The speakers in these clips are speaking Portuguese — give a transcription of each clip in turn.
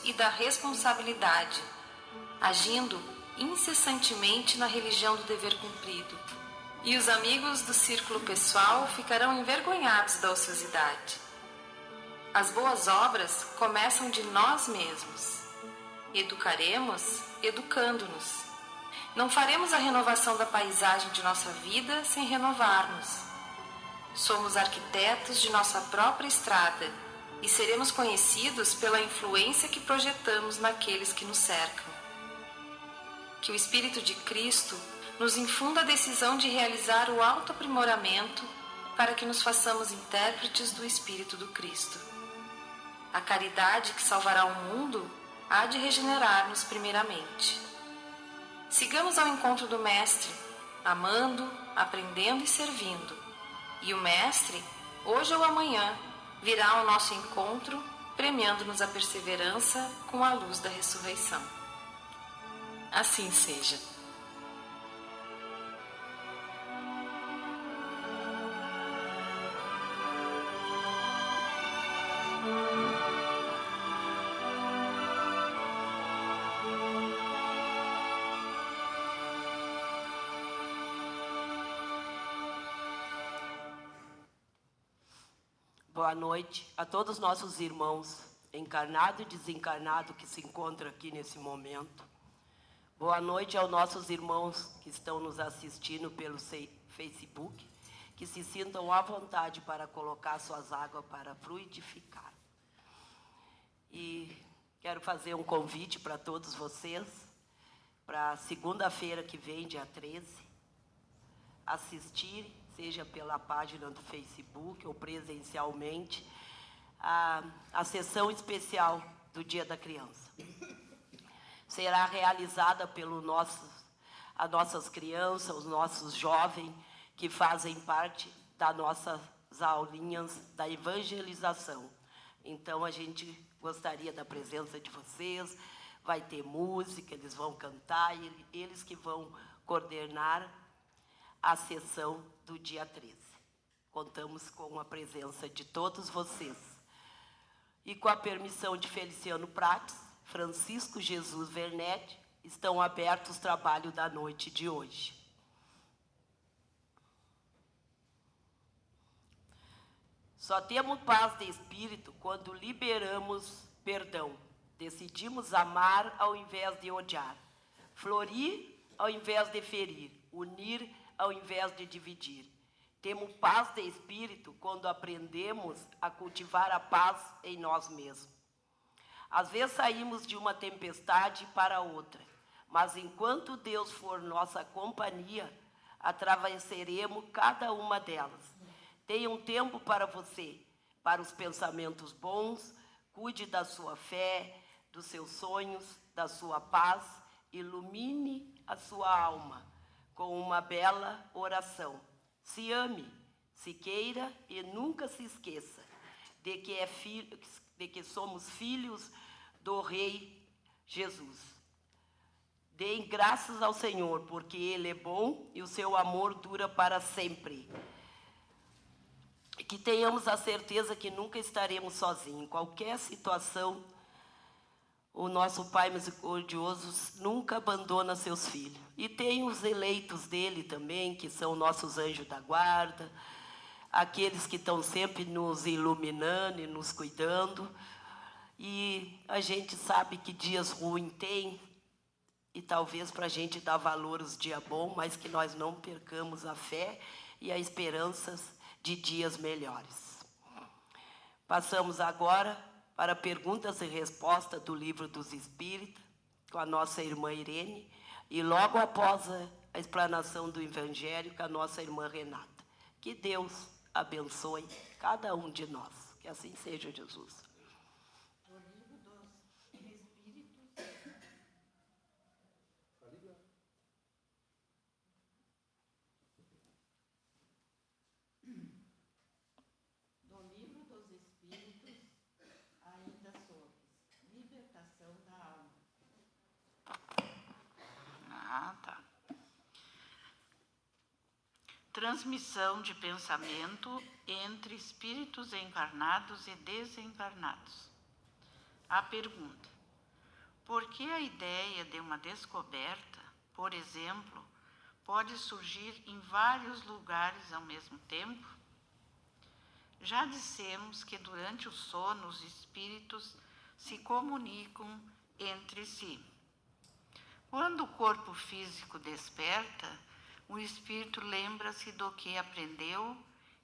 e da responsabilidade, agindo incessantemente na religião do dever cumprido. E os amigos do círculo pessoal ficarão envergonhados da ociosidade. As boas obras começam de nós mesmos. Educaremos educando-nos. Não faremos a renovação da paisagem de nossa vida sem renovar-nos. Somos arquitetos de nossa própria estrada e seremos conhecidos pela influência que projetamos naqueles que nos cercam. Que o Espírito de Cristo nos infunda a decisão de realizar o autoaprimoramento para que nos façamos intérpretes do Espírito do Cristo. A caridade que salvará o mundo há de regenerar-nos primeiramente. Sigamos ao encontro do Mestre, amando, aprendendo e servindo. E o Mestre, hoje ou amanhã, virá ao nosso encontro, premiando-nos a perseverança com a luz da ressurreição. Assim seja. Boa noite a todos os nossos irmãos, encarnado e desencarnado, que se encontram aqui nesse momento. Boa noite aos nossos irmãos que estão nos assistindo pelo Facebook, que se sintam à vontade para colocar suas águas para fluidificar. E quero fazer um convite para todos vocês, para segunda-feira que vem, dia 13, assistir, seja pela página do Facebook ou presencialmente, a sessão especial do Dia da Criança. Será realizada pelas nossas crianças, os nossos jovens, que fazem parte das nossas aulinhas da evangelização. Então, a gente gostaria da presença de vocês, vai ter música, eles vão cantar, e eles que vão coordenar a sessão do dia 13. Contamos com a presença de todos vocês. E com a permissão de Feliciano Prates, Francisco Jesus Vernetti, estão abertos os trabalhos da noite de hoje. Só temos paz de espírito quando liberamos perdão. Decidimos amar ao invés de odiar. Florir ao invés de ferir. Unir ao invés de dividir. Temos paz de espírito quando aprendemos a cultivar a paz em nós mesmos. Às vezes saímos de uma tempestade para outra, mas enquanto Deus for nossa companhia, atravessaremos cada uma delas. Tenha um tempo para você, para os pensamentos bons, cuide da sua fé, dos seus sonhos, da sua paz, ilumine a sua alma com uma bela oração. Se ame, se queira e nunca se esqueça de que somos filhos do Rei Jesus. Deem graças ao Senhor, porque Ele é bom e o seu amor dura para sempre. Que tenhamos a certeza que nunca estaremos sozinhos. Em qualquer situação, o nosso Pai misericordioso nunca abandona seus filhos. E tem os eleitos dele também, que são nossos anjos da guarda, aqueles que estão sempre nos iluminando e nos cuidando. E a gente sabe que dias ruins tem, e talvez para a gente dar valor aos dias bons, mas que nós não percamos a fé e as esperanças de dias melhores. Passamos agora para perguntas e respostas do Livro dos Espíritos, com a nossa irmã Irene, e logo após a explanação do Evangelho, com a nossa irmã Renata. Que Deus abençoe cada um de nós. Que assim seja, Jesus. O Livro dos Espíritos. Do Livro dos Espíritos, ainda sobre libertação da alma. Tá. Transmissão de pensamento entre espíritos encarnados e desencarnados. A pergunta: por que a ideia de uma descoberta, por exemplo, pode surgir em vários lugares ao mesmo tempo? Já dissemos que durante o sono os espíritos se comunicam entre si. Quando o corpo físico desperta, o espírito lembra-se do que aprendeu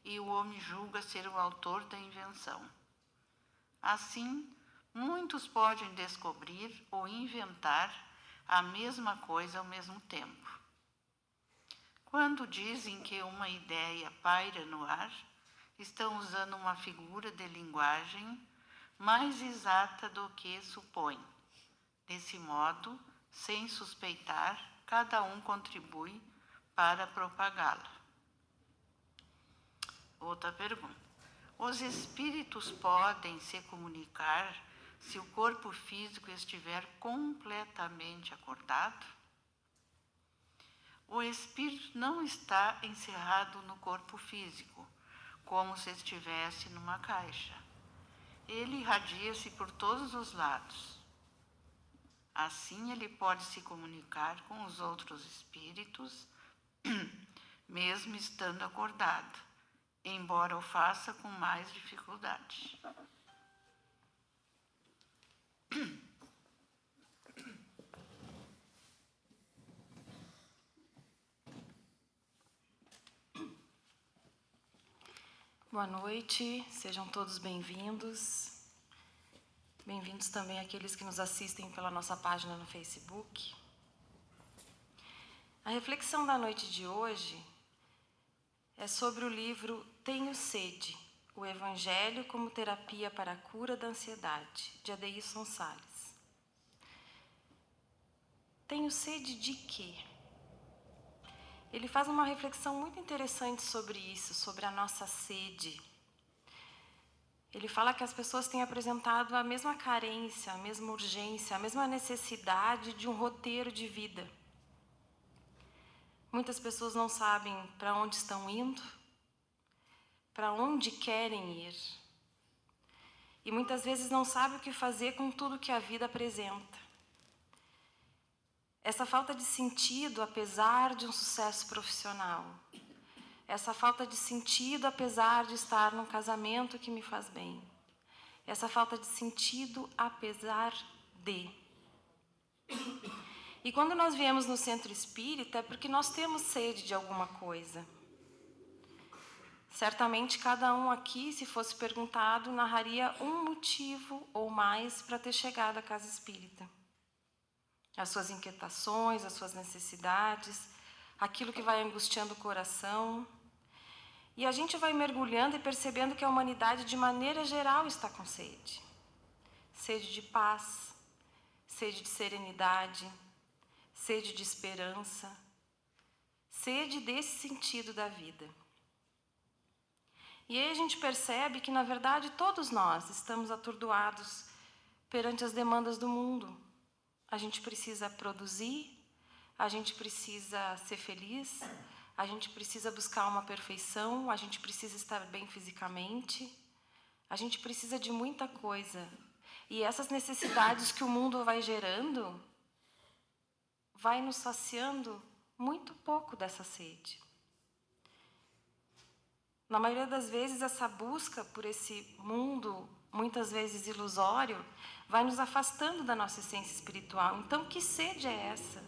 e o homem julga ser o autor da invenção. Assim, muitos podem descobrir ou inventar a mesma coisa ao mesmo tempo. Quando dizem que uma ideia paira no ar, estão usando uma figura de linguagem mais exata do que supõem. Desse modo, sem suspeitar, cada um contribui para propagá-la. Outra pergunta: os espíritos podem se comunicar se o corpo físico estiver completamente acordado? O espírito não está encerrado no corpo físico, como se estivesse numa caixa. Ele irradia-se por todos os lados. Assim, ele pode se comunicar com os outros espíritos, mesmo estando acordado, embora o faça com mais dificuldade. Boa noite, sejam todos bem-vindos. Bem-vindos também aqueles que nos assistem pela nossa página no Facebook. A reflexão da noite de hoje é sobre o livro Tenho Sede, o Evangelho como Terapia para a Cura da Ansiedade, de Adeilson Salles. Tenho sede de quê? Ele faz uma reflexão muito interessante sobre isso, sobre a nossa sede. Ele fala que as pessoas têm apresentado a mesma carência, a mesma urgência, a mesma necessidade de um roteiro de vida. Muitas pessoas não sabem para onde estão indo, para onde querem ir. E muitas vezes não sabem o que fazer com tudo que a vida apresenta. Essa falta de sentido, apesar de um sucesso profissional. Essa falta de sentido, apesar de estar num casamento que me faz bem. Essa falta de sentido, apesar de. E quando nós viemos no centro espírita, é porque nós temos sede de alguma coisa. Certamente cada um aqui, se fosse perguntado, narraria um motivo ou mais para ter chegado à casa espírita. As suas inquietações, as suas necessidades, aquilo que vai angustiando o coração. E a gente vai mergulhando e percebendo que a humanidade, de maneira geral, está com sede. Sede de paz, sede de serenidade, sede de esperança, sede desse sentido da vida. E aí a gente percebe que, na verdade, todos nós estamos atordoados perante as demandas do mundo. A gente precisa produzir, a gente precisa ser feliz, a gente precisa buscar uma perfeição, a gente precisa estar bem fisicamente, a gente precisa de muita coisa. E essas necessidades que o mundo vai gerando, vai nos saciando muito pouco dessa sede. Na maioria das vezes, essa busca por esse mundo, muitas vezes ilusório, vai nos afastando da nossa essência espiritual. Então, que sede é essa?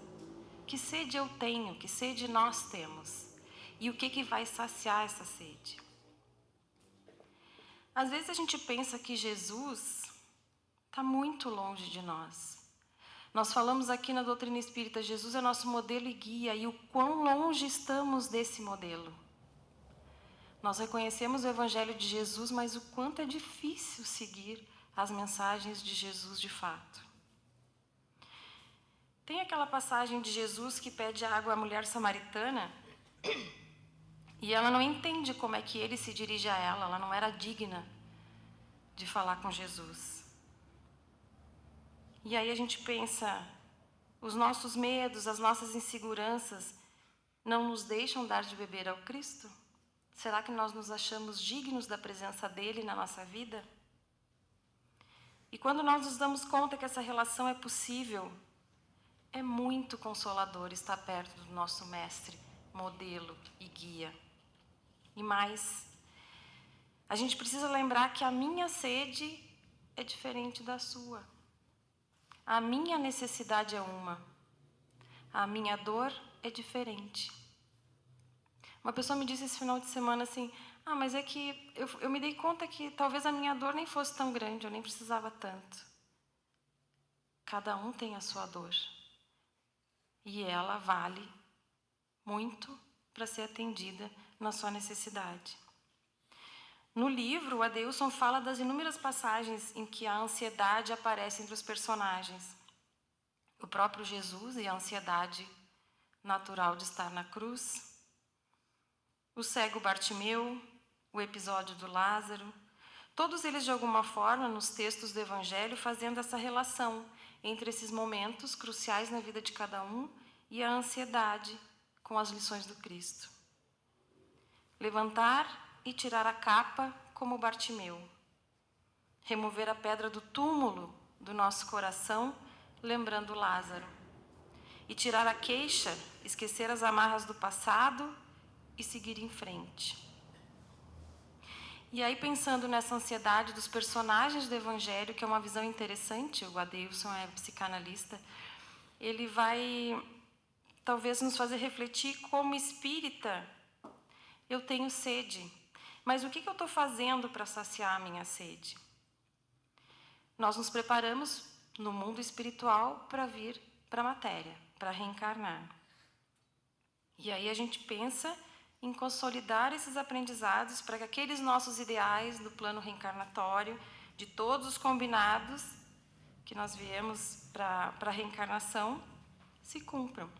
Que sede eu tenho? Que sede nós temos? E o que vai saciar essa sede? Às vezes a gente pensa que Jesus está muito longe de nós. Nós falamos aqui na doutrina espírita, Jesus é nosso modelo e guia, e o quão longe estamos desse modelo. Nós reconhecemos o Evangelho de Jesus, mas o quanto é difícil seguir as mensagens de Jesus de fato. Tem aquela passagem de Jesus que pede água à mulher samaritana e ela não entende como é que ele se dirige a ela não era digna de falar com Jesus. E aí a gente pensa, os nossos medos, as nossas inseguranças não nos deixam dar de beber ao Cristo? Será que nós nos achamos dignos da presença dele na nossa vida? E quando nós nos damos conta que essa relação é possível, é muito consolador estar perto do nosso mestre, modelo e guia. E mais, a gente precisa lembrar que a minha sede é diferente da sua. A minha necessidade é uma. A minha dor é diferente. Uma pessoa me disse esse final de semana assim, mas é que eu me dei conta que talvez a minha dor nem fosse tão grande, eu nem precisava tanto. Cada um tem a sua dor. E ela vale muito para ser atendida na sua necessidade. No livro, o Adeilson fala das inúmeras passagens em que a ansiedade aparece entre os personagens. O próprio Jesus e a ansiedade natural de estar na cruz. O cego Bartimeu, o episódio do Lázaro. Todos eles, de alguma forma, nos textos do Evangelho, fazendo essa relação entre esses momentos cruciais na vida de cada um e a ansiedade com as lições do Cristo. Levantar e tirar a capa como Bartimeu. Remover a pedra do túmulo do nosso coração, lembrando Lázaro. E tirar a queixa, esquecer as amarras do passado e seguir em frente. E aí, pensando nessa ansiedade dos personagens do Evangelho, que é uma visão interessante, o Adeilson é psicanalista, ele vai talvez nos fazer refletir como espírita. Eu tenho sede, mas o que eu estou fazendo para saciar a minha sede? Nós nos preparamos no mundo espiritual para vir para a matéria, para reencarnar. E aí a gente pensa em consolidar esses aprendizados para que aqueles nossos ideais do plano reencarnatório, de todos os combinados que nós viemos para a reencarnação, se cumpram.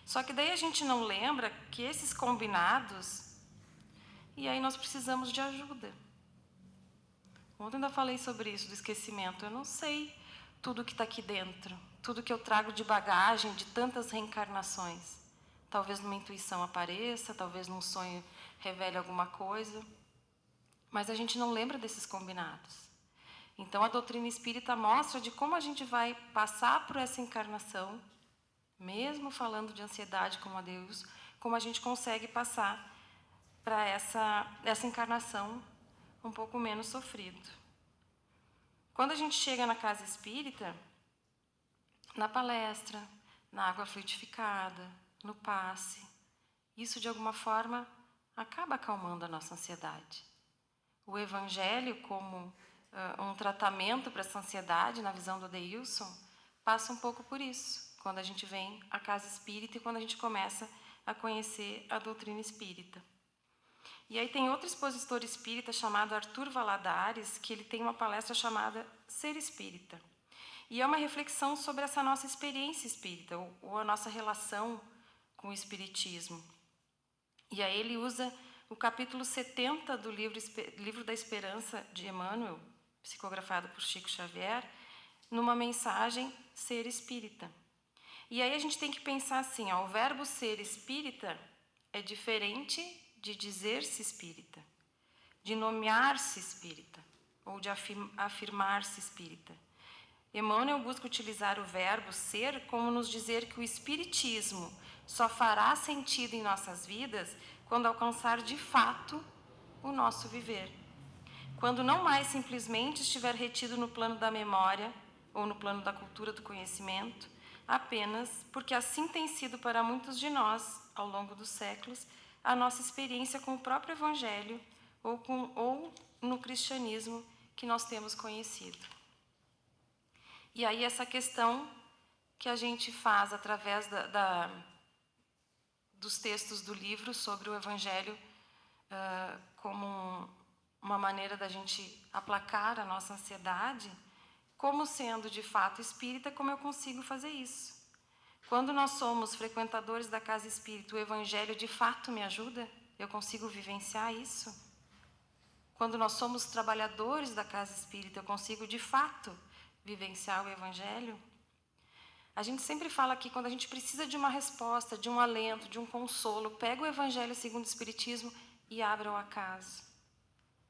Só que daí a gente não lembra que esses combinados, e aí nós precisamos de ajuda. Ontem ainda falei sobre isso, do esquecimento. Eu não sei tudo que está aqui dentro, tudo que eu trago de bagagem de tantas reencarnações. Talvez numa intuição apareça, talvez num sonho revele alguma coisa, mas a gente não lembra desses combinados. Então a doutrina espírita mostra de como a gente vai passar por essa encarnação, mesmo falando de ansiedade como a Deus, como a gente consegue passar para essa encarnação um pouco menos sofrido. Quando a gente chega na casa espírita, na palestra, na água fluidificada, no passe, isso de alguma forma acaba acalmando a nossa ansiedade. O Evangelho, como um tratamento para essa ansiedade, na visão do Adeilson, passa um pouco por isso, quando a gente vem à casa espírita e quando a gente começa a conhecer a doutrina espírita. E aí tem outro expositor espírita chamado Arthur Valadares, que ele tem uma palestra chamada Ser Espírita. E é uma reflexão sobre essa nossa experiência espírita, ou a nossa relação com o espiritismo. E aí ele usa o capítulo 70 do livro da Esperança de Emmanuel, psicografado por Chico Xavier, numa mensagem Ser Espírita. E aí a gente tem que pensar assim, o verbo ser espírita é diferente de dizer-se espírita, de nomear-se espírita, ou de afirmar-se espírita. Emmanuel busca utilizar o verbo ser como nos dizer que o espiritismo só fará sentido em nossas vidas quando alcançar de fato o nosso viver. Quando não mais simplesmente estiver retido no plano da memória ou no plano da cultura do conhecimento, apenas porque assim tem sido para muitos de nós, ao longo dos séculos, a nossa experiência com o próprio Evangelho ou no cristianismo que nós temos conhecido. E aí essa questão que a gente faz através dos textos do livro sobre o Evangelho como uma maneira da gente aplacar a nossa ansiedade, como sendo de fato espírita, como eu consigo fazer isso? Quando nós somos frequentadores da casa espírita, o Evangelho de fato me ajuda? Eu consigo vivenciar isso? Quando nós somos trabalhadores da casa espírita, eu consigo de fato vivenciar o Evangelho? A gente sempre fala aqui, quando a gente precisa de uma resposta, de um alento, de um consolo, pega o Evangelho segundo o Espiritismo e abra o acaso.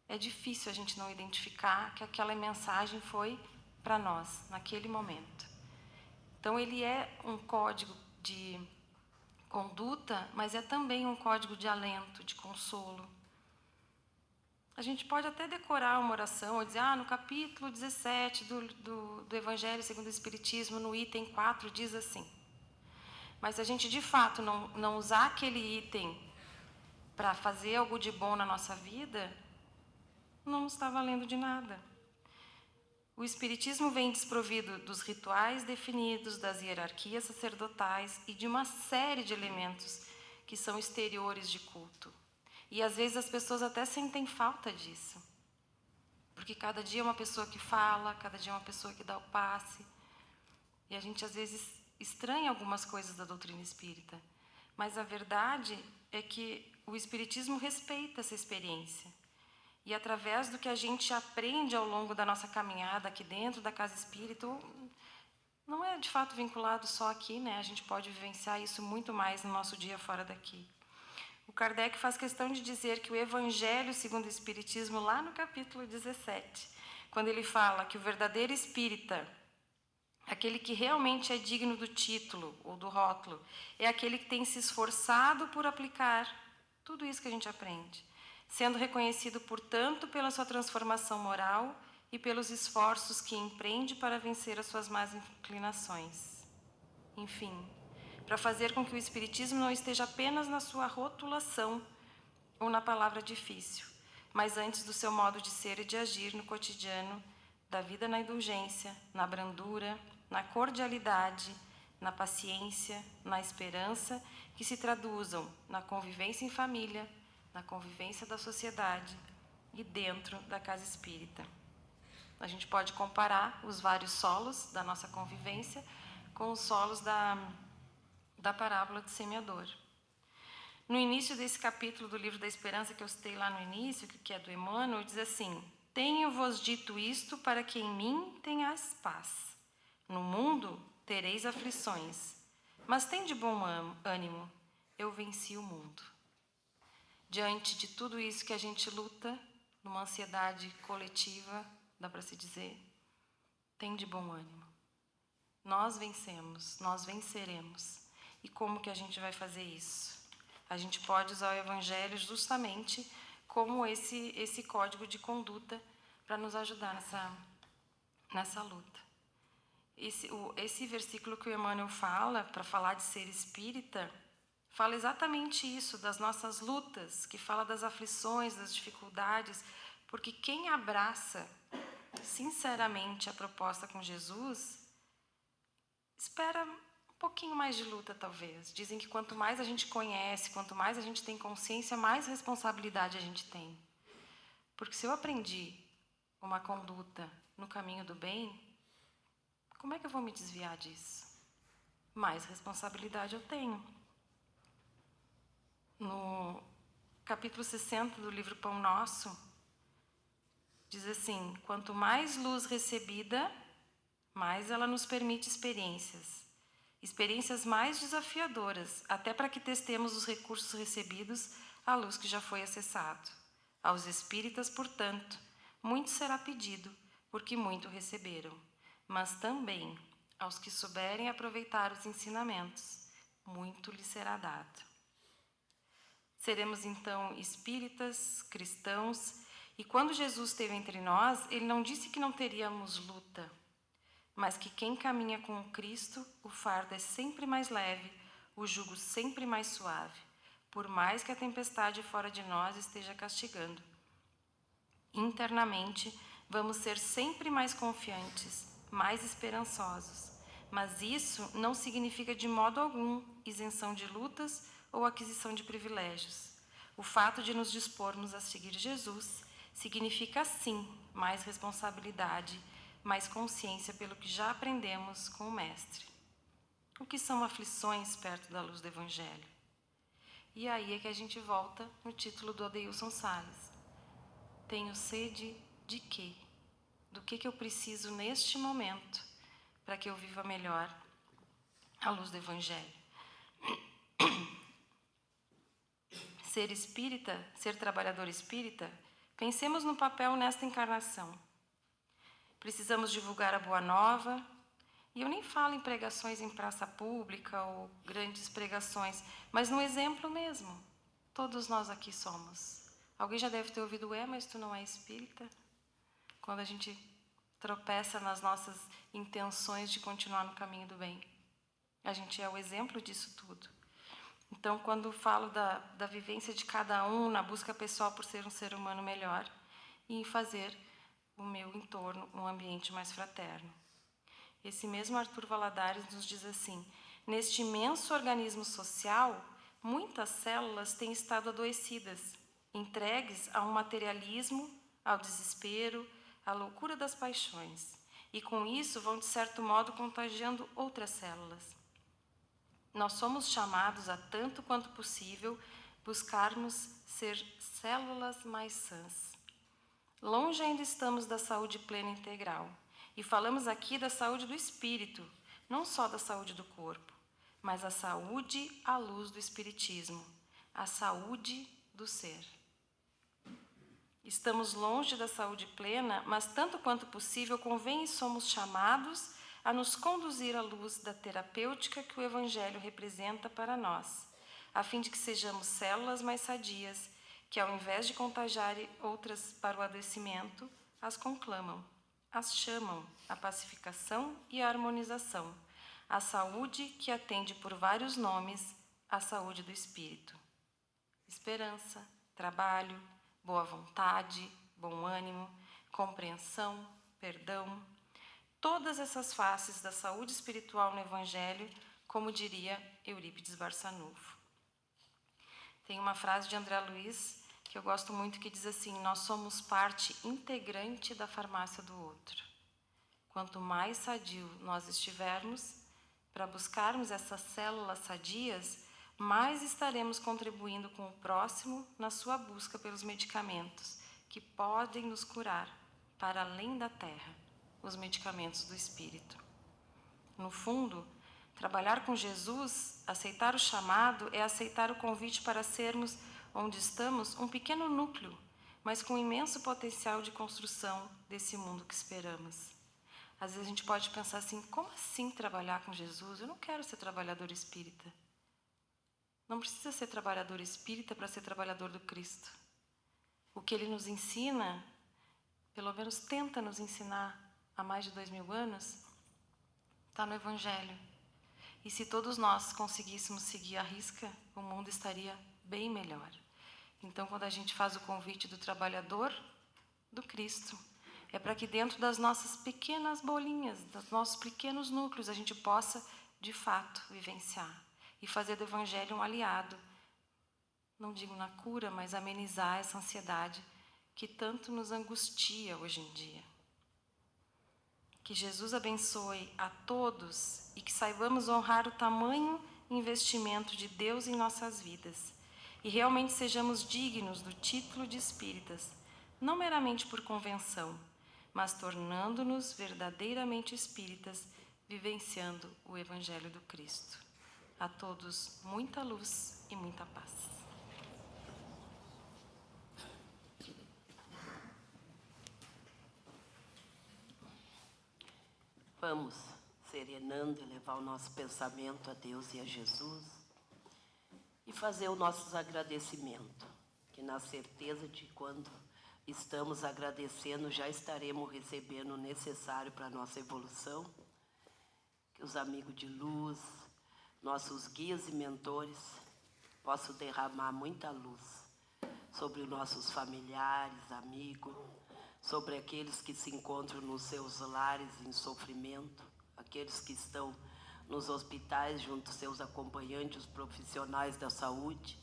é difícil a gente não identificar que aquela mensagem foi para nós, naquele momento. Então, ele é um código de conduta, mas é também um código de alento, de consolo. A gente pode até decorar uma oração, ou dizer, no capítulo 17 do Evangelho segundo o Espiritismo, no item 4, diz assim. Mas se a gente, de fato, não usar aquele item para fazer algo de bom na nossa vida, não está valendo de nada. O Espiritismo vem desprovido dos rituais definidos, das hierarquias sacerdotais e de uma série de elementos que são exteriores de culto. E às vezes as pessoas até sentem falta disso. Porque cada dia é uma pessoa que fala, cada dia é uma pessoa que dá o passe. E a gente às vezes estranha algumas coisas da doutrina espírita. Mas a verdade é que o Espiritismo respeita essa experiência. E através do que a gente aprende ao longo da nossa caminhada aqui dentro da casa espírita, não é de fato vinculado só aqui, né? A gente pode vivenciar isso muito mais no nosso dia fora daqui. O Kardec faz questão de dizer que o Evangelho segundo o Espiritismo, lá no capítulo 17, quando ele fala que o verdadeiro espírita, aquele que realmente é digno do título ou do rótulo, é aquele que tem se esforçado por aplicar tudo isso que a gente aprende, sendo reconhecido, portanto, pela sua transformação moral e pelos esforços que empreende para vencer as suas más inclinações. Enfim, para fazer com que o Espiritismo não esteja apenas na sua rotulação ou na palavra difícil, mas antes do seu modo de ser e de agir no cotidiano, da vida na indulgência, na brandura, na cordialidade, na paciência, na esperança, que se traduzam na convivência em família, na convivência da sociedade e dentro da casa espírita. A gente pode comparar os vários solos da nossa convivência com os solos da parábola do semeador. No início desse capítulo do Livro da Esperança, que eu citei lá no início, que é do Emmanuel, diz assim: tenho-vos dito isto para que em mim tenhais paz. No mundo tereis aflições, mas tende bom ânimo, eu venci o mundo. Diante de tudo isso que a gente luta, numa ansiedade coletiva, dá para se dizer, tem de bom ânimo. Nós vencemos, nós venceremos. E como que a gente vai fazer isso? A gente pode usar o Evangelho justamente como esse código de conduta para nos ajudar nessa luta. Esse versículo que o Emmanuel fala, para falar de ser espírita, fala exatamente isso, das nossas lutas, que fala das aflições, das dificuldades, porque quem abraça sinceramente a proposta com Jesus, espera um pouquinho mais de luta, talvez. Dizem que quanto mais a gente conhece, quanto mais a gente tem consciência, mais responsabilidade a gente tem. Porque se eu aprendi uma conduta no caminho do bem, como é que eu vou me desviar disso? Mais responsabilidade eu tenho. No capítulo 60 do livro Pão Nosso, diz assim: quanto mais luz recebida, mais ela nos permite experiências mais desafiadoras, até para que testemos os recursos recebidos à luz que já foi acessado. Aos espíritas, portanto, muito será pedido, porque muito receberam, mas também aos que souberem aproveitar os ensinamentos, muito lhes será dado. Seremos então espíritas, cristãos, e quando Jesus esteve entre nós, ele não disse que não teríamos luta, mas que quem caminha com o Cristo, o fardo é sempre mais leve, o jugo sempre mais suave, por mais que a tempestade fora de nós esteja castigando. Internamente, vamos ser sempre mais confiantes, mais esperançosos, mas isso não significa de modo algum isenção de lutas ou aquisição de privilégios. O fato de nos dispormos a seguir Jesus significa, sim, mais responsabilidade, mais consciência pelo que já aprendemos com o Mestre. O que são aflições perto da luz do Evangelho? E aí é que a gente volta no título do Adeilson Salles. Tenho sede de quê? Do que eu preciso neste momento para que eu viva melhor a luz do Evangelho? Ser espírita, ser trabalhador espírita, Pensemos no papel nesta encarnação. Precisamos divulgar a boa nova, e eu nem falo em pregações em praça pública ou grandes pregações, mas no exemplo mesmo. Todos nós aqui somos. Alguém já deve ter ouvido, mas tu não é espírita? Quando a gente tropeça nas nossas intenções de continuar no caminho do bem. A gente é o exemplo disso tudo. Então, quando falo da vivência de cada um na busca pessoal por ser um ser humano melhor e em fazer o meu entorno um ambiente mais fraterno. Esse mesmo Arthur Valladares nos diz assim: neste imenso organismo social, muitas células têm estado adoecidas, entregues a um materialismo, ao desespero, à loucura das paixões, e com isso vão, de certo modo, contagiando outras células. Nós somos chamados a, tanto quanto possível, buscarmos ser células mais sãs. Longe ainda estamos da saúde plena e integral, e falamos aqui da saúde do espírito, não só da saúde do corpo, mas a saúde à luz do espiritismo, a saúde do ser. Estamos longe da saúde plena, mas tanto quanto possível convém e somos chamados a nos conduzir à luz da terapêutica que o Evangelho representa para nós, a fim de que sejamos células mais sadias, que ao invés de contagiar outras para o adoecimento, as conclamam, as chamam à pacificação e à harmonização, a saúde que atende por vários nomes à saúde do espírito. Esperança, trabalho, boa vontade, bom ânimo, compreensão, perdão, todas essas faces da saúde espiritual no Evangelho, como diria Eurípides Barçanufo. Tem uma frase de André Luiz que eu gosto muito, que diz assim: nós somos parte integrante da farmácia do outro. Quanto mais sadio nós estivermos para buscarmos essas células sadias, mais estaremos contribuindo com o próximo na sua busca pelos medicamentos que podem nos curar para além da terra, os medicamentos do espírito. No fundo, trabalhar com Jesus, aceitar o chamado, é aceitar o convite para sermos, onde estamos, um pequeno núcleo, mas com imenso potencial de construção desse mundo que esperamos. Às vezes a gente pode pensar assim: como assim trabalhar com Jesus? Eu não quero ser trabalhador espírita. Não precisa ser trabalhador espírita para ser trabalhador do Cristo. O que ele nos ensina, pelo menos tenta nos ensinar há mais de 2000 anos, está no Evangelho. E se todos nós conseguíssemos seguir à risca, o mundo estaria bem melhor. Então, quando a gente faz o convite do trabalhador do Cristo, é para que dentro das nossas pequenas bolinhas, dos nossos pequenos núcleos, a gente possa, de fato, vivenciar e fazer do Evangelho um aliado, não digo na cura, mas amenizar essa ansiedade que tanto nos angustia hoje em dia. Que Jesus abençoe a todos e que saibamos honrar o tamanho investimento de Deus em nossas vidas e realmente sejamos dignos do título de espíritas, não meramente por convenção, mas tornando-nos verdadeiramente espíritas, vivenciando o Evangelho do Cristo. A todos, muita luz e muita paz. Vamos serenando, elevar o nosso pensamento a Deus e a Jesus e fazer os nossos agradecimentos, que na certeza de quando estamos agradecendo, já estaremos recebendo o necessário para a nossa evolução, que os amigos de luz, nossos guias e mentores, possam derramar muita luz sobre os nossos familiares, amigos, sobre aqueles que se encontram nos seus lares em sofrimento, aqueles que estão nos hospitais junto aos seus acompanhantes, os profissionais da saúde,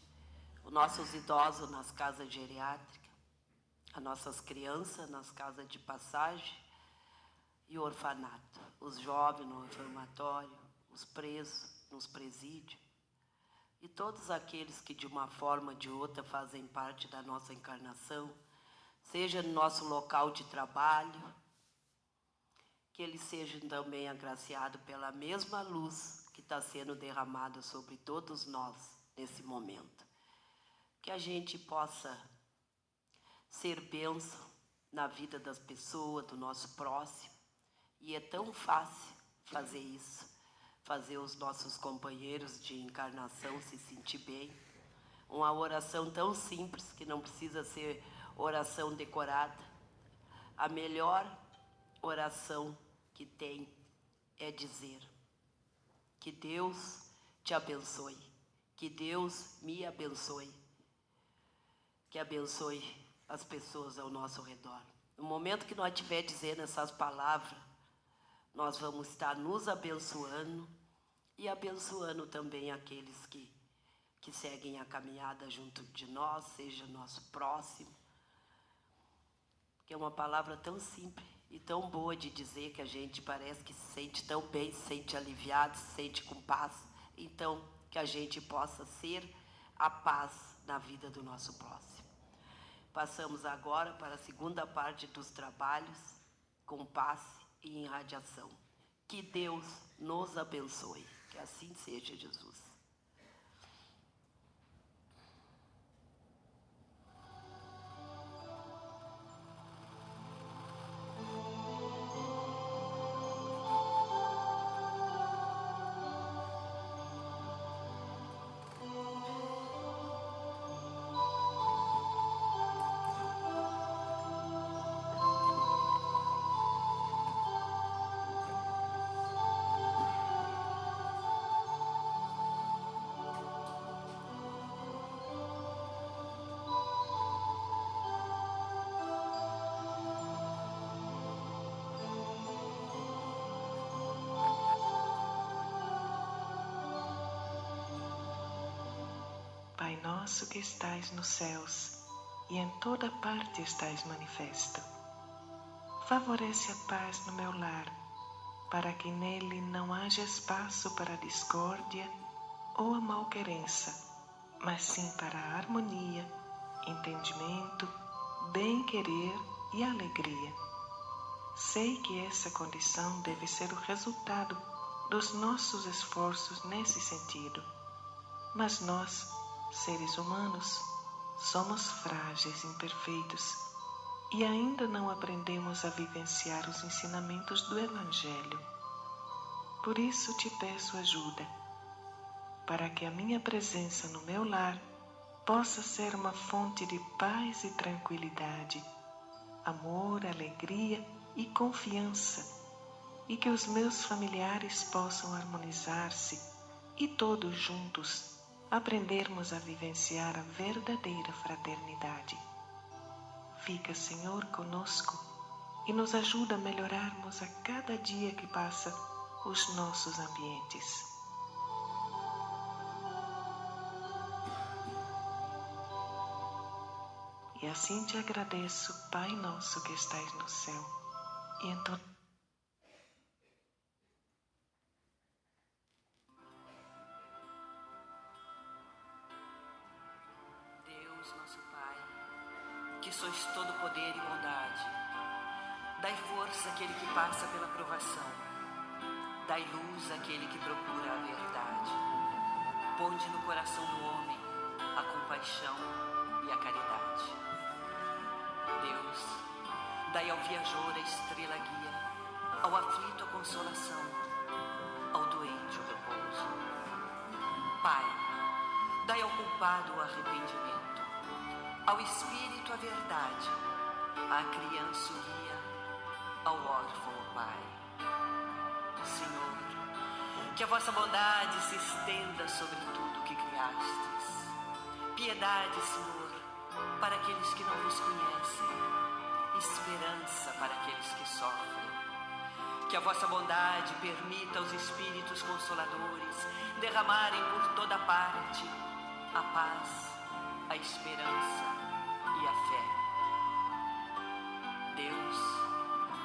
os nossos idosos nas casas geriátricas, as nossas crianças nas casas de passagem e o orfanato, os jovens no reformatório, os presos nos presídios e todos aqueles que de uma forma ou de outra fazem parte da nossa encarnação, seja no nosso local de trabalho, que eles sejam também agraciados pela mesma luz que está sendo derramada sobre todos nós nesse momento. Que a gente possa ser bênção na vida das pessoas, do nosso próximo. E é tão fácil fazer isso, fazer os nossos companheiros de encarnação se sentir bem. Uma oração tão simples que não precisa ser oração decorada. A melhor oração que tem é dizer: que Deus te abençoe, que Deus me abençoe, que abençoe as pessoas ao nosso redor. No momento que nós estiver dizendo essas palavras, nós vamos estar nos abençoando e abençoando também aqueles que seguem a caminhada junto de nós, seja nosso próximo. Que é uma palavra tão simples e tão boa de dizer, que a gente parece que se sente tão bem, se sente aliviado, se sente com paz. Então, que a gente possa ser a paz na vida do nosso próximo. Passamos agora para a segunda parte dos trabalhos, com passe e irradiação. Que Deus nos abençoe. Que assim seja, Jesus. Pai nosso que estais nos céus, e em toda parte estais manifesto, favorece a paz no meu lar, para que nele não haja espaço para a discórdia ou a malquerença, mas sim para a harmonia, entendimento, bem-querer e alegria. Sei que essa condição deve ser o resultado dos nossos esforços nesse sentido, mas nós, seres humanos, somos frágeis e imperfeitos e ainda não aprendemos a vivenciar os ensinamentos do Evangelho. Por isso te peço ajuda, para que a minha presença no meu lar possa ser uma fonte de paz e tranquilidade, amor, alegria e confiança, e que os meus familiares possam harmonizar-se e todos juntos aprendermos a vivenciar a verdadeira fraternidade. Fica, Senhor, conosco e nos ajuda a melhorarmos a cada dia que passa os nossos ambientes. E assim te agradeço, Pai nosso que estais no céu, e em todo nosso Pai, que sois todo poder e bondade, dai força àquele que passa pela provação, dai luz àquele que procura a verdade, ponde no coração do homem a compaixão e a caridade. Deus, dai ao viajor a estrela guia, ao aflito a consolação, ao doente o repouso. Pai, dai ao culpado o arrependimento, ao espírito a verdade, à criança o guia, ao órfão o pai. Senhor, que a vossa bondade se estenda sobre tudo que criastes. Piedade, Senhor, para aqueles que não vos conhecem, esperança para aqueles que sofrem. Que a vossa bondade permita aos espíritos consoladores derramarem por toda parte a paz, a esperança e a fé. Deus,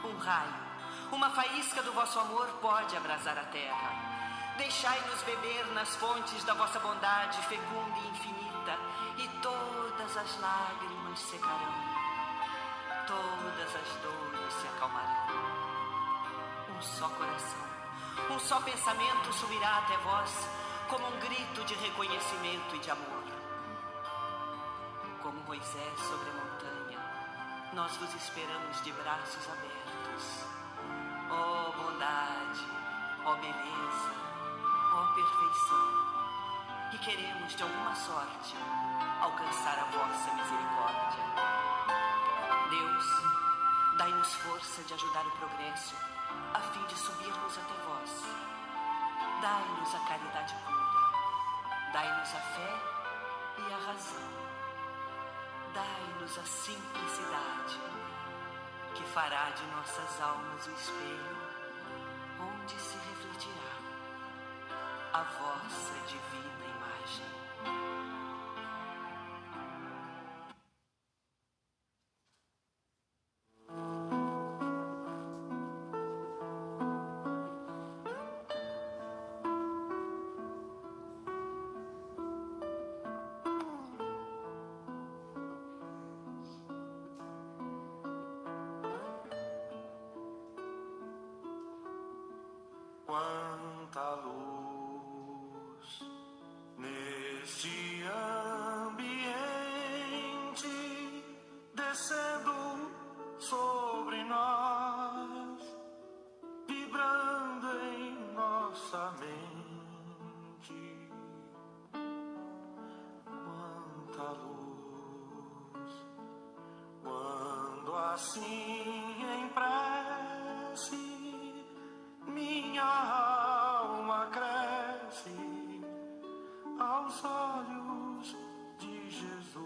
um raio, uma faísca do vosso amor pode abrasar a terra. Deixai-nos beber nas fontes da vossa bondade fecunda e infinita, e todas as lágrimas secarão, todas as dores se acalmarão. Um só coração, um só pensamento subirá até vós, como um grito de reconhecimento e de amor. Como Moisés sobre a montanha, nós vos esperamos de braços abertos. Ó bondade, ó beleza, ó perfeição, e queremos de alguma sorte alcançar a vossa misericórdia. Deus, dai-nos força de ajudar o progresso, a fim de subirmos até vós. Dai-nos a caridade pura, dai-nos a fé e a razão. Dai-nos a simplicidade, que fará de nossas almas o espelho, onde se refletirá a vossa divina imagem. Quanta luz neste ambiente, descendo sobre nós, vibrando em nossa mente. Quanta luz, quando assim em prece minha alma cresce aos olhos de Jesus.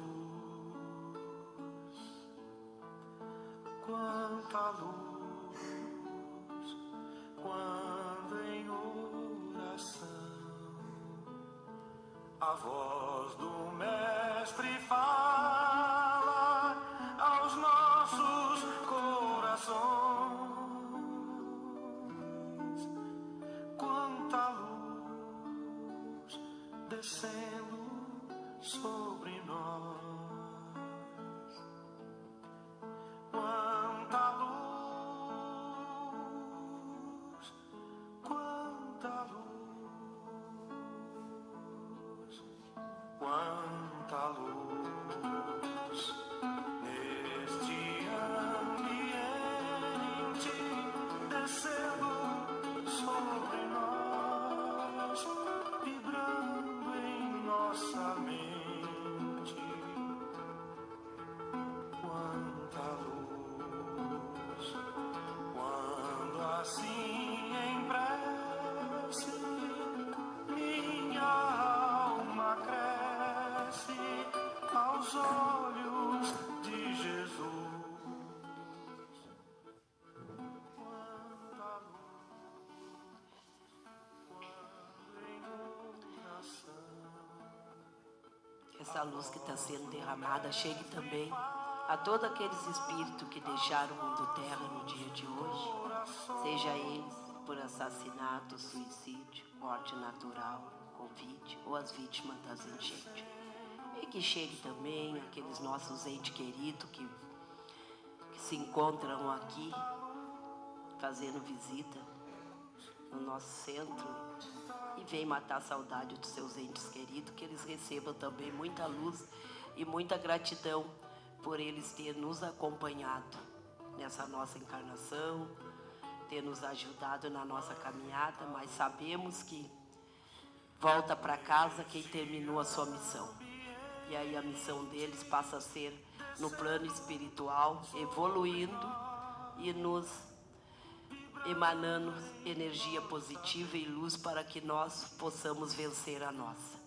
Quanta luz, quando em oração a voz do Mestre fala aos nossos corações. Quanta luz descendo sobre nós. Quanta luz, quanta luz, quanta luz neste ambiente, descendo sobre nós, vibrando em nossa mente. Quanta luz, quando assim em prece minha alma cresce aos olhos de Jesus. Quanta luz, Essa luz que está sendo derramada chegue também a todos aqueles espíritos que deixaram o mundo terra no dia de hoje, seja eles por assassinato, suicídio, morte natural, Covid ou as vítimas das enchentes. E que chegue também aqueles nossos entes queridos que se encontram aqui fazendo visita no nosso centro e vem matar a saudade dos seus entes queridos, que eles recebam também muita luz e muita gratidão por eles terem nos acompanhado nessa nossa encarnação, ter nos ajudado na nossa caminhada, mas sabemos que volta para casa quem terminou a sua missão. E aí a missão deles passa a ser no plano espiritual, evoluindo e nos emanando energia positiva e luz para que nós possamos vencer a nossa.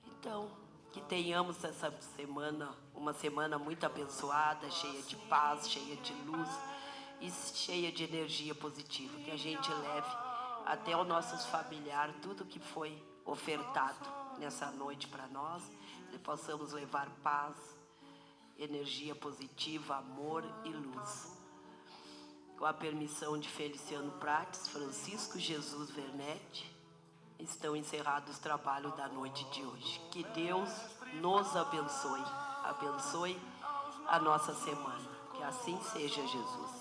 Então, que tenhamos essa semana, uma semana muito abençoada, cheia de paz, cheia de luz e cheia de energia positiva. Que a gente leve até os nossos familiares tudo que foi ofertado nessa noite para nós, e possamos levar paz, energia positiva, amor e luz. Com a permissão de Feliciano Prates, Francisco Jesus Vernetti, estão encerrados os trabalhos da noite de hoje. Que Deus nos abençoe, abençoe a nossa semana. Que assim seja, Jesus.